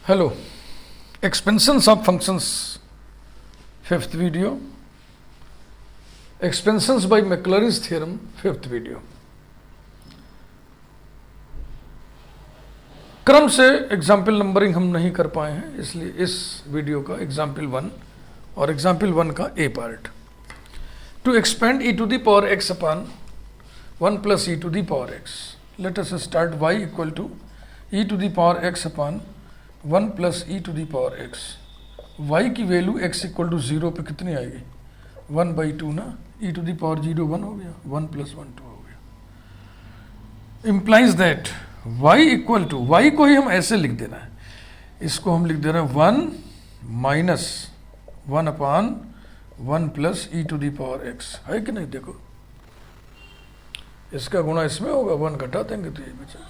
Hello, expansions of functions, fifth video, expansions by Maclaurin's theorem, fifth video. क्रम से example numbering हम नहीं कर पाए हैं, इसलिए इस वीडियो का एग्जाम्पल 1 और एग्जाम्पल 1 का A part. To expand e to the power x upon 1 plus e to the power x. Let us start y equal to e to the power x upon 1 plus e to the power x. Y की value x equal to 0 पे कितनी आएगी? 1/2 ना. e to the power 0 1 हो गया, 1 plus 1 2 हो गया. Implies that y equal to, y को ही हम ऐसे लिख देना है, इसको हम लिख दे रहे हैं 1 minus 1 upon 1 plus e to the power x. है कि नहीं? देखो इसका गुणा इसमें होगा, 1 घटा देंगे तो ये बचेगा.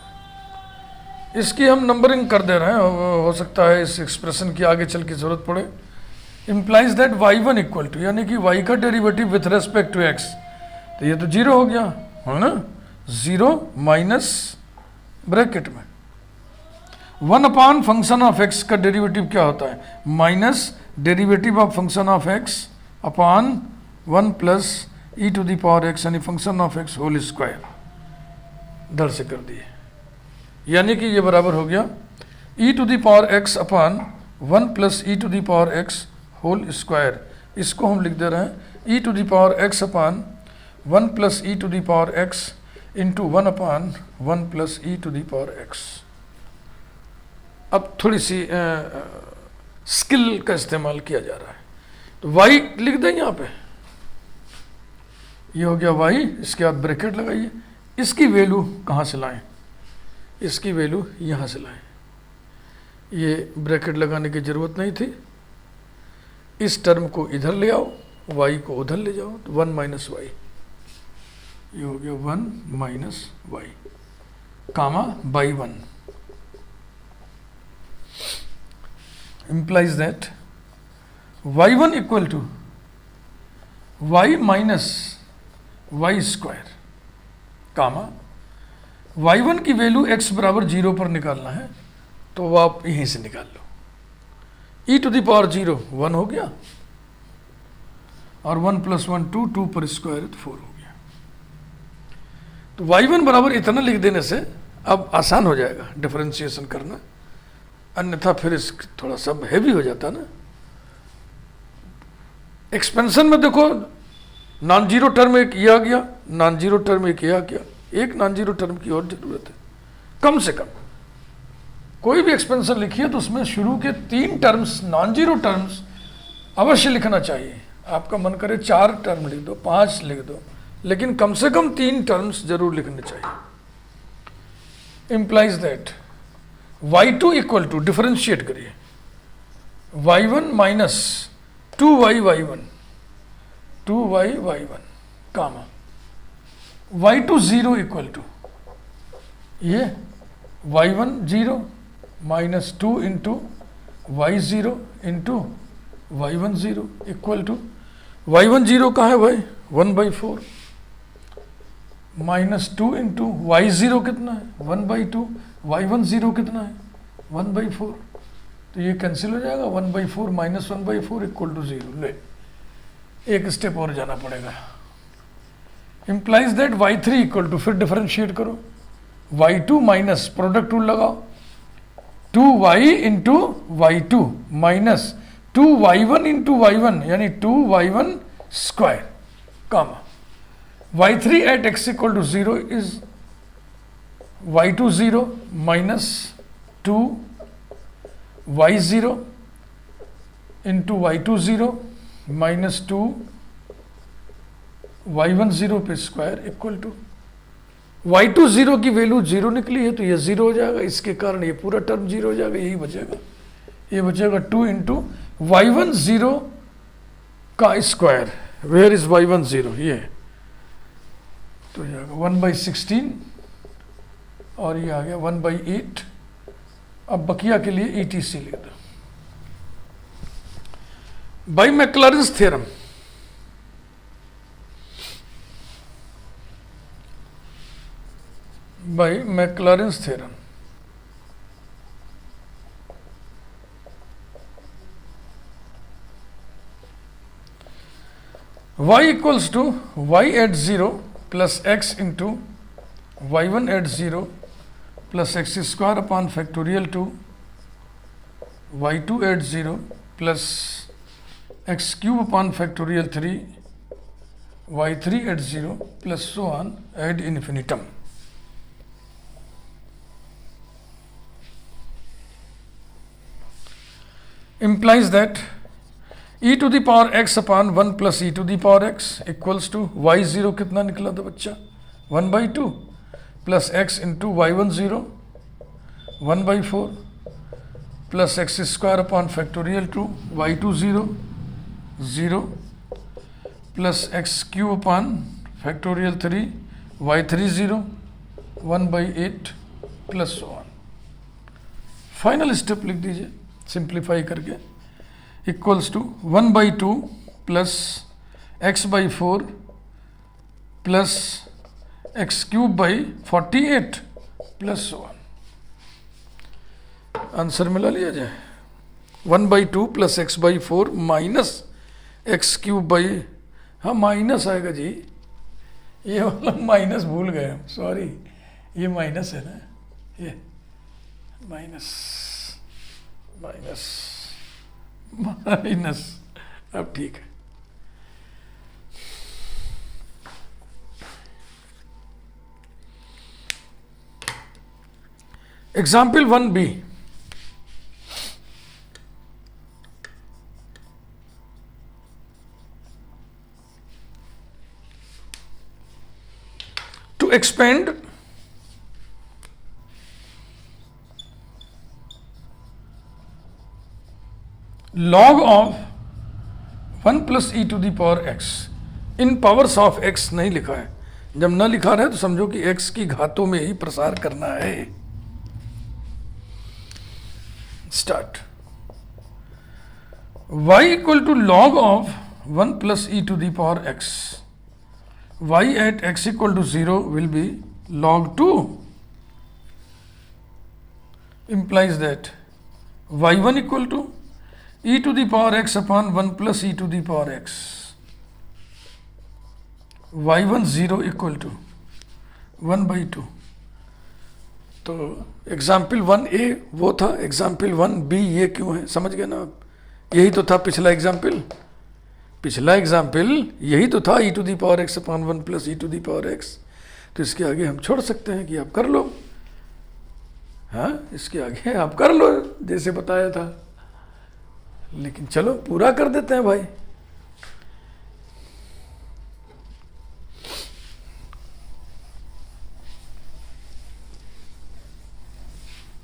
इसकी हम नंबरिंग कर दे रहे हैं, हो सकता है इस एक्सप्रेशन की आगे चल के जरूरत पड़े. Implies that y1 equal to, यानी कि y का derivative with respect to x, तो ये तो 0 हो गया है ना. 0 माइनस ब्रैकेट में 1 अपॉन फंक्शन ऑफ x का डेरिवेटिव क्या होता है? Minus derivative of function of x upon 1 plus e to the power x, यानी function of x whole square. दर से कर दिए, यानी कि ये बराबर हो गया e to the power x upon 1 plus e to the power x whole square. इसको हम लिख दे रहे हैं e to the power x upon 1 plus e to the power x into 1 upon 1 plus e to the power x. अब थोड़ी सी skill का इस्तेमाल किया जा रहा है, तो y लिख दें यहाँ पे. ये हो गया y, इसके बाद ब्रैकेट लगाइए. इसकी वैल्यू कहाँ से लाएं? इसकी वैल्यू यहाँ से लाएं. ये ब्रैकेट लगाने की ज़रूरत नहीं थी. इस टर्म को इधर ले आओ, y को उधर ले जाओ, तो 1 माइनस वाई. ये हो गया 1 minus y comma by 1. Implies that y1 equal to y minus y square comma y1 की वैल्यू x बराबर 0 पर निकालना है, तो वो आप यहीं से निकाल लो. e टू दी पावर 0 1 हो गया, और 1 प्लस 1 2, 2 पर स्क्वायर है तो 4 हो गया. तो y1 बराबर इतना लिख देने से अब आसान हो जाएगा डिफरेंशिएशन करना, अन्यथा फिर इस थोड़ा सा हैवी हो जाता ना. एक्सपेंशन में देखो, नॉन जीरो टर्म एक ये आ गया, नॉन जीरो टर्म एक ये आ गया, एक नॉन जीरो टर्म की और जरूरत है. कम से कम कोई भी एक्सपेंशन लिखिए तो उसमें शुरू के 3 टर्म्स नॉन जीरो टर्म्स अवश्य लिखना चाहिए. आपका मन करे 4 टर्म लिख दो, 5 लिख दो, लेकिन कम से कम 3 टर्म्स जरूर लिखने चाहिए. Implies that y2 equal to, differentiate करिए, y1 minus 2y y1, 2y y1 comma y2 0 equal to, ये y1 0 minus 2 into y0 into y1 0 equal to, y1 0 कहाँ है भाई? 1/4 माइनस 2 इंटू y0 कितना है? 1/2. y1 0 कितना है? 1/4. तो ये कैंसिल हो जाएगा. 1/4 माइनस 1/4 इक्वल टू 0. ले, एक स्टेप और जाना पड़ेगा. Implies that y3 equal to, फिर डिफरेंशिएट करो, y2 माइनस प्रोडक्ट रूल लगाओ, 2y into y2 minus 2y1 into y1, यानी 2y1 square comma y3 at x equal to 0 is y2 0 minus 2y0 into y2 0 minus 2 y1 0 पे square equal to, y2 0 की value 0 निकली है तो ये 0 हो जाएगा. इसके कारण ये पूरा टर्म 0 हो जाएगा. यही बचेगा, ये बचेगा 2 इंटू y1 0 का स्क्वायर. Where is y1 0? ये तो जाएगा 1/16, और ये आ गया 1/8. अब बकिया के लिए ETC लिख दो. By Maclaurin's theorem, by Maclaurin's theorem, y equals to y at 0 plus x into y1 at 0 plus x square upon factorial 2 y2 at 0 plus x cube upon factorial 3 y3 at 0 plus so on ad infinitum. Implies that e to the power x upon 1 plus e to the power x equals to y0 कितना निकला था बच्चा 1/2 plus x into y1 0 1/4 plus x square upon factorial 2 y2 0 0 plus x cube upon factorial 3 y3 0 1/8 plus so on. Final step लिख दीजिए simplify करके equals to 1/2 plus x/4 plus x cube by 48 plus 1. Answer मिला लिया जाए 1/2 plus x/4 minus x cube by, हाँ minus आएगा जी, ये वाला माइनस भूल गए हम, सॉरी ये माइनस है ना, ये माइनस माइनस माइनस, अब ठीक है. Example 1b. To expand log of 1 plus e to the power x in powers of x नहीं लिखा है. जब ना लिखा रहे तो समझो कि x की घातों में ही प्रसार करना है. Start. y equal to log of 1 plus e to the power x. y at x equal to 0 will be log 2. Implies that y1 equal to e to the power x upon 1 plus e to the power x. y1 0 equal to 1/2. तो example 1a वो था, example 1b ये क्यों है, समझ गए ना आप. यही तो था पिछला एग्जाम्पल. पिछला एग्जाम्पल यही तो था e to the power x upon 1 plus e to the power x. तो इसके आगे हम छोड़ सकते हैं कि आप कर लो, हाँ इसके आगे आप कर लो जैसे बताया था, लेकिन चलो पूरा कर देते हैं भाई.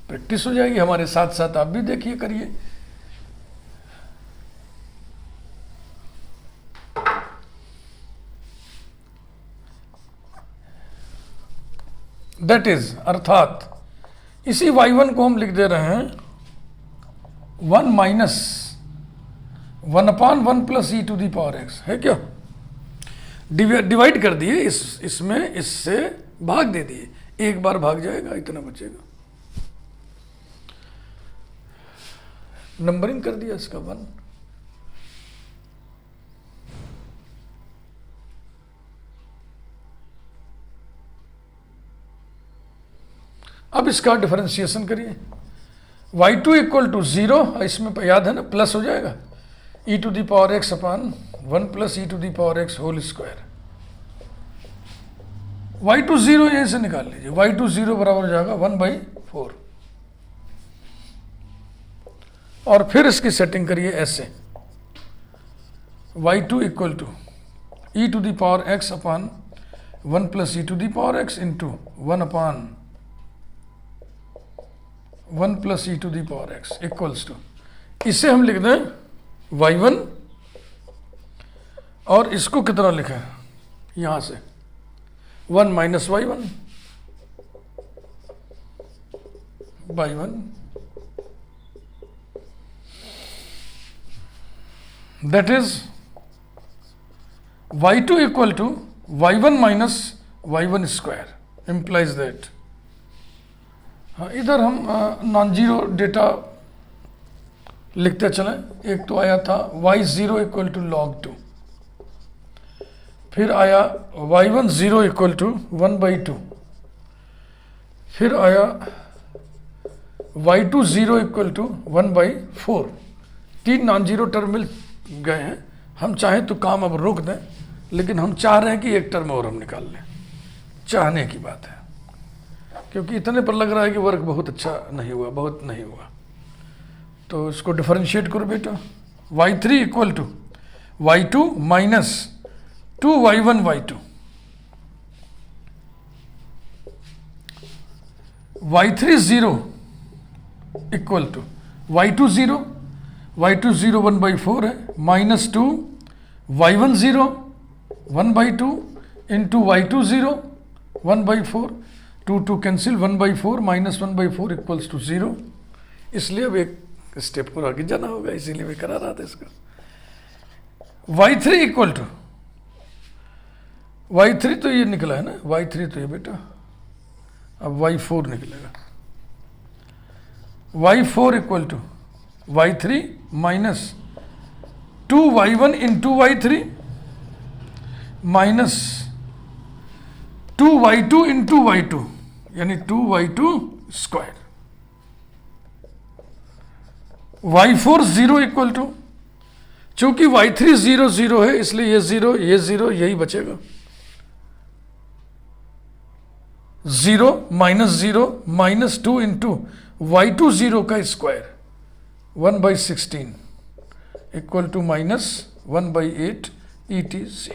प्रैक्टिस हो जाएगी हमारे साथ साथ, आप भी देखिए करिए. दैट इज अर्थात इसी y1 को हम लिख दे रहे हैं 1 minus 1/1 plus e to the power x है क्या. डिवाइड कर दिए, इसमें इससे भाग दे दिए, एक बार भाग जाएगा इतना बचेगा. नंबरिंग कर दिया इसका 1. अब इसका डिफरेंशिएशन करिए. y2 इक्वल टू 0, इसमें याद है ना प्लस हो जाएगा e to the power x upon 1 plus e to the power x whole square. y2 0 यहीं से निकाल लीजिए, y2 0 बराबर हो जाएगा 1/4. और फिर इसकी सेटिंग करिए ऐसे y2 equal to e to the power x upon 1 plus e to the power x into 1 upon 1 plus e to the power x equals to, इसे हम लिख दें y1 और इसको कितना लिखा है यहां से 1 minus y1 by 1. That is y2 equal to y1 minus y1 square implies that. हाँ इधर हम नॉन जीरो डेटा लिखते चलें. एक तो आया था y0 इक्वल टू log 2, फिर आया y1 0 इक्वल टू 1/2, फिर आया y2 0 equal to 1/4। 3 non zero term मिल गए हैं। हम चाहें तो काम अब रोक दें, लेकिन हम चाह रहे हैं कि एक टर्म और हम निकाल लें, चाहने की बात है, क्योंकि इतने पर लग रहा है कि वर्क बहुत अच्छा नहीं हुआ, बहुत नहीं हुआ। तो इसको डिफरेंशिएट करो बेटा। y3 equal to y2 minus 2y1 y2, y3 0 equal to y2 0, y2 0 1/4 है, minus 2 y1 0 1/2 into y2 0 1/4, 2 cancel, 1/4 minus 1/4 equals to 0। इसलिए अब एक स्टेप पर आगे जाना होगा, इसीलिए मैं करा रहा था इसका। y3 इक्वल टू y3 तो ये निकला है ना, y3 तो ये बेटा, अब y4 निकलेगा। y4 equal to y3 minus 2y1 into y3 minus 2y2 into y2 यानी 2y2 square. y4 0 equal to, चूंकि y3 0 0 है इसलिए ये 0 यही बचेगा। 0 माइनस 2 इंटू y2 0 का square 1/16 equal to minus 1/8 ETC।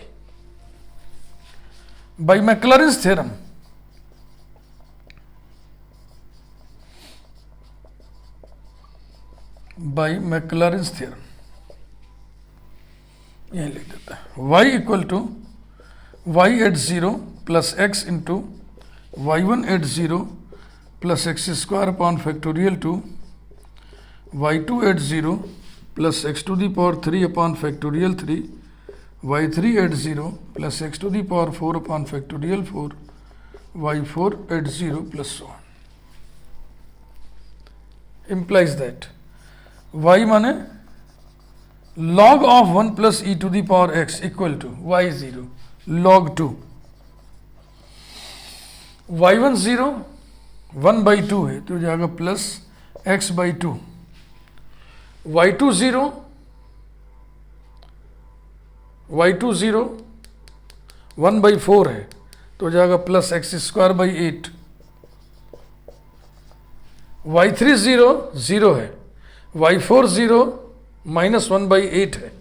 By Maclaurin's theorem यही लिख देता है। y equal to y at 0 plus x into y1 at 0 plus x square upon factorial two y2 at 0 plus x to the power 3 upon factorial 3, y3 at 0 plus x to the power 4 upon factorial 4, y4 at 0 plus so on। implies that y माने log of 1 plus e to the power x equal to y0 log 2, y1 0 1/2 है तो जाएगा plus x/2, y2 0 1/4 है तो जाएगा plus x square by 8, y3 0 0 है, y4 0 minus 1/8 है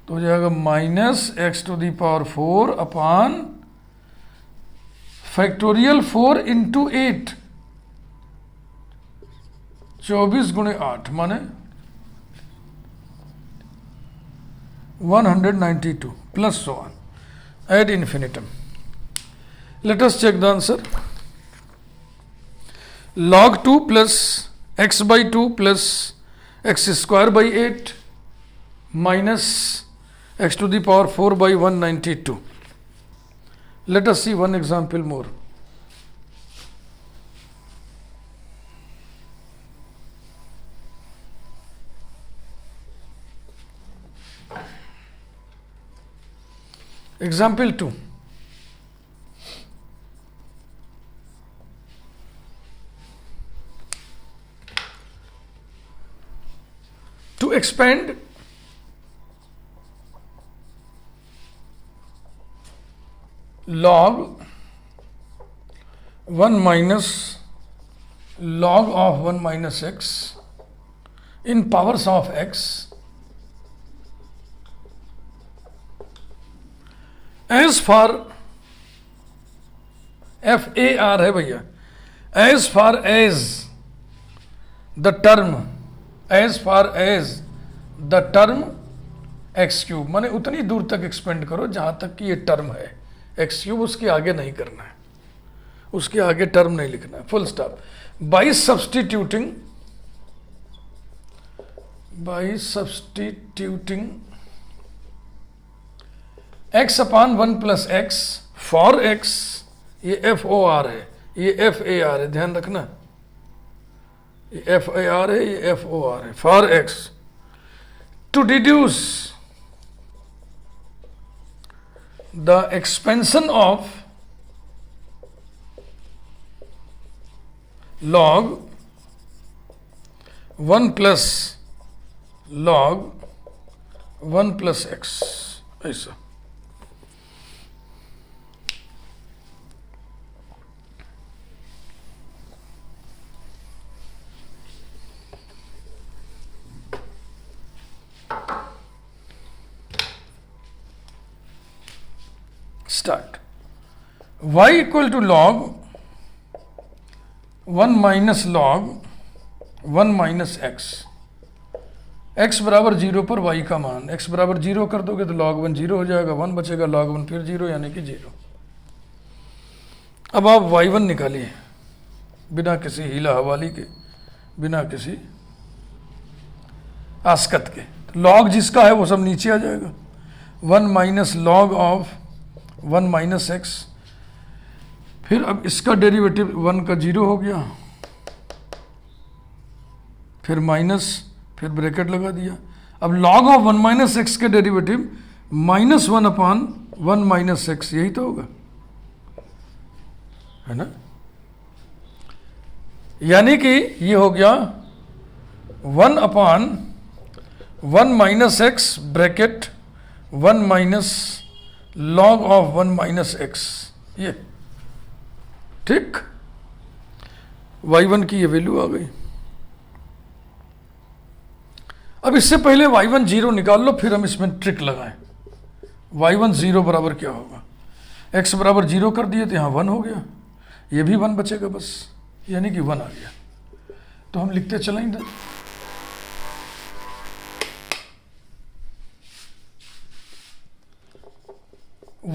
तो जाएगा minus x to the power 4 upon factorial 4 into 8, 24 गुणे 8 माने 192 plus so on ad infinitum. Let us check the answer. Log 2 plus x by 2 plus x square by 8 minus x to the power 4 by 192. Let us see one example more. Example 2. To expand log 1 minus log of 1 minus x in powers of x as far FAR है भैया, as far as the term x cube, माने उतनी दूर तक expand करो जहां तक कि ये टर्म है x क्यूब, उसके आगे नहीं करना है, उसके आगे टर्म नहीं लिखना है, full stop. By substituting x upon 1 plus x for x, ये FOR है, ये FAR है, ध्यान रखना, ये FAR है, ये FOR है, for x, to deduce the expansion of log 1 plus log 1 plus x, ऐसा। Start. y equal to log 1 minus log 1 minus x, x बराबर 0 पर y का मान, x बराबर 0 कर दोगे तो log 1 0 हो जाएगा, 1 बचेगा, log 1 फिर 0 यानी कि 0। अब आप y1 निकालिए बिना किसी हीला हवाली के, बिना किसी आस्कत के। तो log जिसका है वो सब नीचे आ जाएगा। 1 minus log of 1 minus x, फिर अब इसका डेरिवेटिव 1 का 0 हो गया, फिर माइनस, फिर ब्रैकेट लगा दिया। अब log ऑफ 1 माइनस एक्स के डेरिवेटिव -1 अपान 1 माइनस एक्स, यही तो होगा, है ना। यानी कि ये हो गया 1 upon 1 minus x bracket 1 minus log of 1 minus x, ये ठीक। y1 की ये वैल्यू आ गई। अब इससे पहले y1 0 निकाल लो, फिर हम इसमें ट्रिक लगाएं। y1 0 बराबर क्या होगा, x बराबर 0 कर दिए तो यहाँ 1 हो गया, ये भी 1 बचेगा बस, यानी कि 1 आ गया। तो हम लिखते चलें इधर,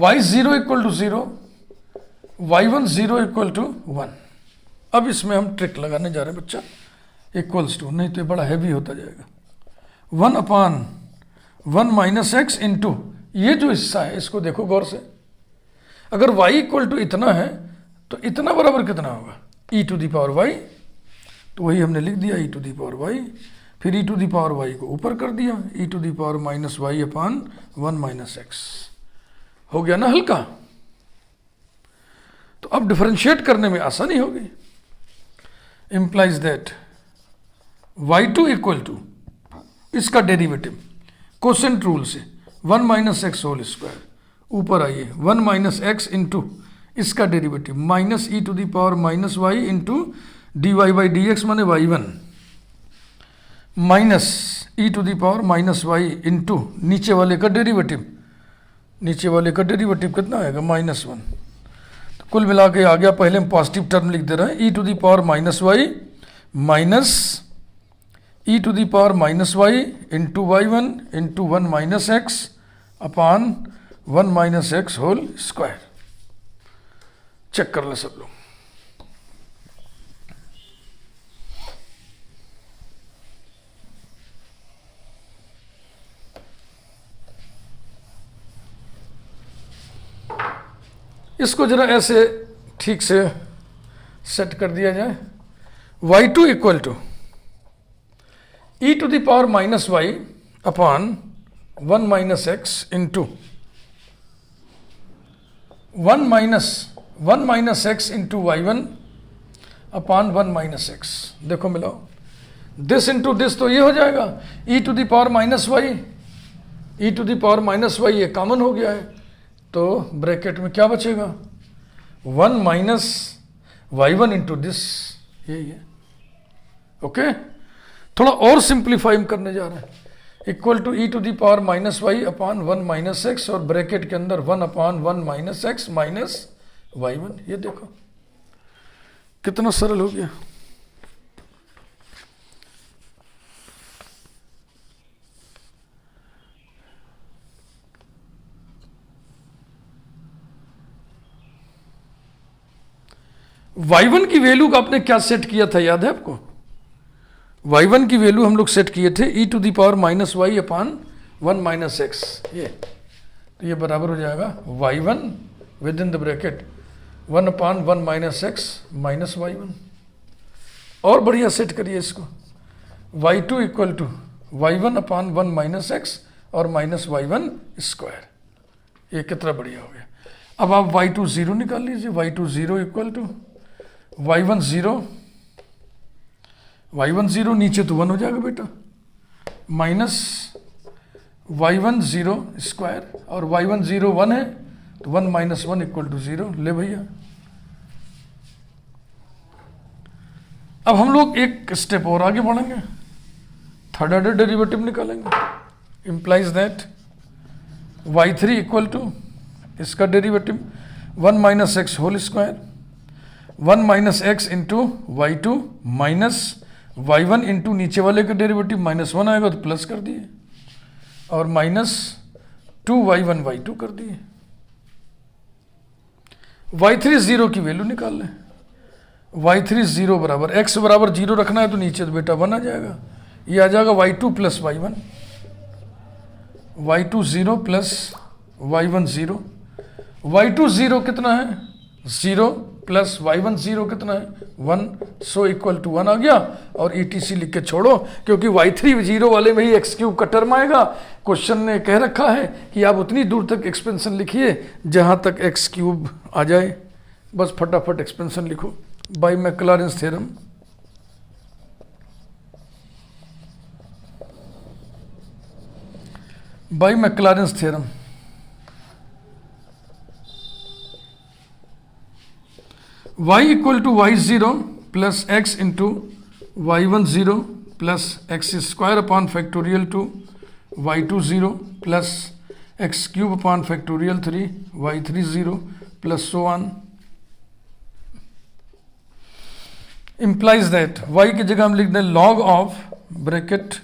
y0 equal to 0, y1 0 equal to 1। अब इसमें हम ट्रिक लगाने जा रहे हैं बच्चा, इक्वल्स टू, नहीं तो ये बड़ा हैवी होता जाएगा। 1 अपान 1 माइनस एक्स इंटू, ये जो हिस्सा है इसको देखो गौर से, अगर y इक्वल टू इतना है तो इतना बराबर कितना होगा, e to the power y, तो वही हमने लिख दिया e to the power y, फिर e to the power y को ऊपर कर दिया, e to the power minus y upon 1 minus x, हो गया ना हल्का। तो अब डिफरेंशिएट करने में आसानी होगी। Implies that y2 equal to इसका डेरिवेटिव कोसेंट रूल से 1 माइनस एक्स होल स्क्वायर, ऊपर आइए 1 माइनस एक्स इंटू इसका derivative minus e to the power minus y into d y by d x माने y1 minus e to the power minus y into नीचे वाले का derivative, नीचे वाले का डेरिवेटिव कितना आएगा -1। तो कुल मिला के आ गया, पहले हम पॉजिटिव टर्म लिख दे रहे हैं, e to the power minus y minus e to the power minus y into y1 into 1 minus x upon 1 minus x whole square. Check कर ले सब लोग। इसको जरा ऐसे ठीक से सेट कर दिया जाए, y2 equal to e to the power minus y upon 1 minus x into 1 minus x into y1 upon 1 minus x. देखो मिलाओ, दिस इंटू दिस तो ये हो जाएगा e to the power minus y, e to the power minus y ये common हो गया है, तो ब्रैकेट में क्या बचेगा 1 माइनस y1 इंटू दिस, यही है। ओके, थोड़ा और सिंप्लीफाई हम करने जा रहे हैं, equal to e to the power minus y upon 1 minus x और ब्रैकेट के अंदर 1 upon 1 minus x minus y1। ये देखो कितना सरल हो गया। y1 की वैल्यू का आपने क्या सेट किया था, याद है आपको? y1 की वैल्यू हम लोग सेट किए थे e to the power minus y upon 1 minus x, ये तो ये बराबर हो जाएगा y1 within the bracket 1 upon 1 minus x minus y1। और बढ़िया सेट करिए इसको, y2 equal to y1 upon 1 minus x और माइनस y1 स्क्वायर, ये कितना बढ़िया हो गया। अब आप y2 0 निकाल लीजिए, y2 0 equal to y1 0, y1 0 नीचे तो 1 हो जाएगा बेटा, माइनस y1 0 स्क्वायर, और y1 0 1 है तो 1 माइनस 1 इक्वल टू 0। ले भैया, अब हम लोग एक स्टेप और आगे बढ़ेंगे, थर्ड ऑर्डर डेरिवेटिव निकालेंगे। Implies that y3 equal to इसका derivative 1 minus x whole square, 1 minus x into y2 minus y1 into नीचे वाले का डेरिवेटिव -1 आएगा तो प्लस कर दिए, और माइनस 2y1 y2 कर दिए। y3 0 की वैल्यू निकाल लें, y3 0 बराबर x बराबर 0 रखना है तो नीचे तो बेटा 1 आ जाएगा, ये आ जाएगा y2 plus y1, y2 0 plus y1 0, y2 0 कितना है 0 प्लस y1 0 कितना है 1, सो इक्वल टू 1 आ गया। और ETC लिख के छोड़ो, क्योंकि y3 0 वाले में ही x³ का टर्म आएगा। क्वेश्चन ने कह रखा है कि आप उतनी दूर तक एक्सपेंशन लिखिए जहां तक x³ आ जाए, बस फटाफट एक्सपेंशन लिखो by Maclaurin's theorem. By Maclaurin's theorem y equal to y0 plus x into y1 0 plus x square upon factorial two y2 0 plus x³ upon factorial 3 y3 0 plus so on. Implies that y की जगह हम लिख दें log of bracket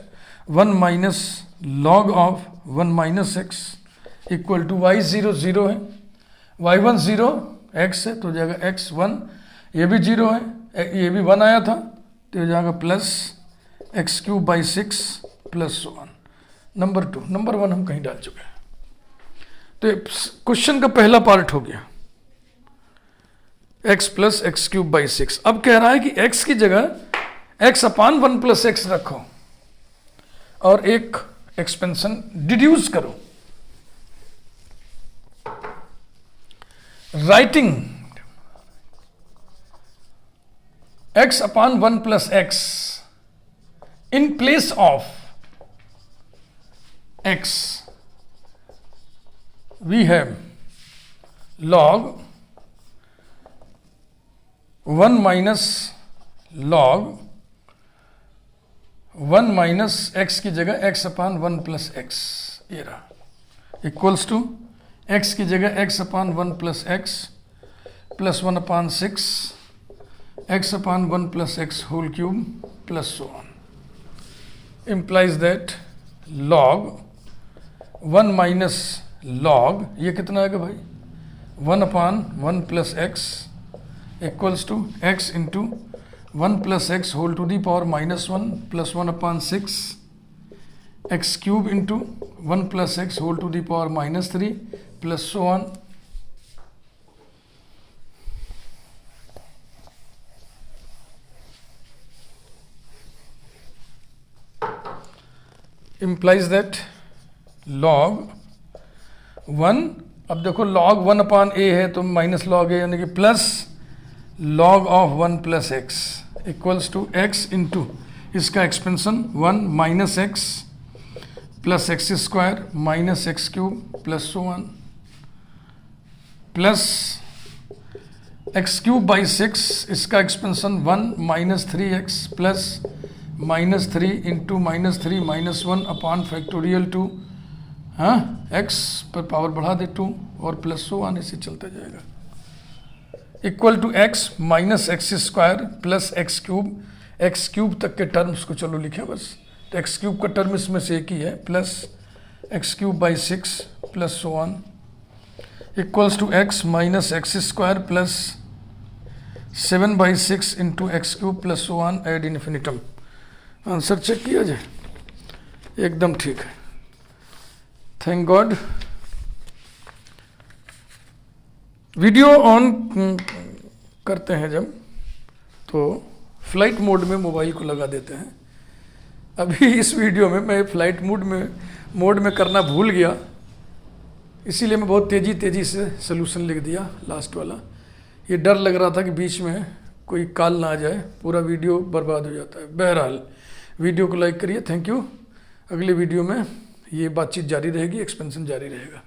1 minus log of 1 minus x equal to y0 0 है, y1 0 x है तो हो जाएगा x1, ये भी 0 है, ये भी 1 आया था तो हो जाएगा plus x³ by 6 plus so on. Number 2, number 1 हम कहीं डाल चुके हैं। तो क्वेश्चन का पहला पार्ट हो गया x प्लस x³ बाई 6। अब कह रहा है कि x की जगह x अपान 1 प्लस एक्स रखो और एक एक्सपेंशन डिड्यूस करो। Writing x upon 1 plus x in place of x we have log 1 minus log 1 minus x की जगह x upon 1 plus x, ये रहा, इक्वल्स टू x की जगह x upon 1 plus x plus 1 upon 6 x upon 1 plus x whole cube plus so on. Implies that log 1 minus log, ये कितना आएगा भाई 1 upon 1 plus x equals to x into 1 plus x whole to the power -1 plus 1 upon 6 x³ into 1 plus x whole to the power -3 plus so on. implies that log 1, अब देखो log 1 upon a है तो minus log a यानी कि plus log of 1 plus x equals to x into इसका expansion 1 minus x plus x square minus x³ plus so on plus x³ by 6 इसका expansion 1 minus 3x plus -3 into -3 -1 upon factorial 2, हाँ x पर power बढ़ा दे 2 और plus so on, इसे चलता जाएगा equal to x minus x square plus x³ तक के टर्म्स को चलो लिखे बस। तो x³ का टर्म इसमें से एक ही है plus x³ by 6 plus so on equals to x minus x square plus 7 by 6 into x³ plus so on ad infinitum. Answer check किया जाए, एकदम ठीक है, थैंक गॉड। वीडियो ऑन करते हैं जब तो फ्लाइट मोड में मोबाइल को लगा देते हैं। अभी इस वीडियो में मैं फ्लाइट मोड में करना भूल गया, इसीलिए मैं बहुत तेज़ी से सोल्यूशन लिख दिया लास्ट वाला। ये डर लग रहा था कि बीच में कोई कॉल ना आ जाए, पूरा वीडियो बर्बाद हो जाता है। बहरहाल वीडियो को लाइक करिए, थैंक यू। अगले वीडियो में ये बातचीत जारी रहेगी, एक्सपेंशन जारी रहेगा।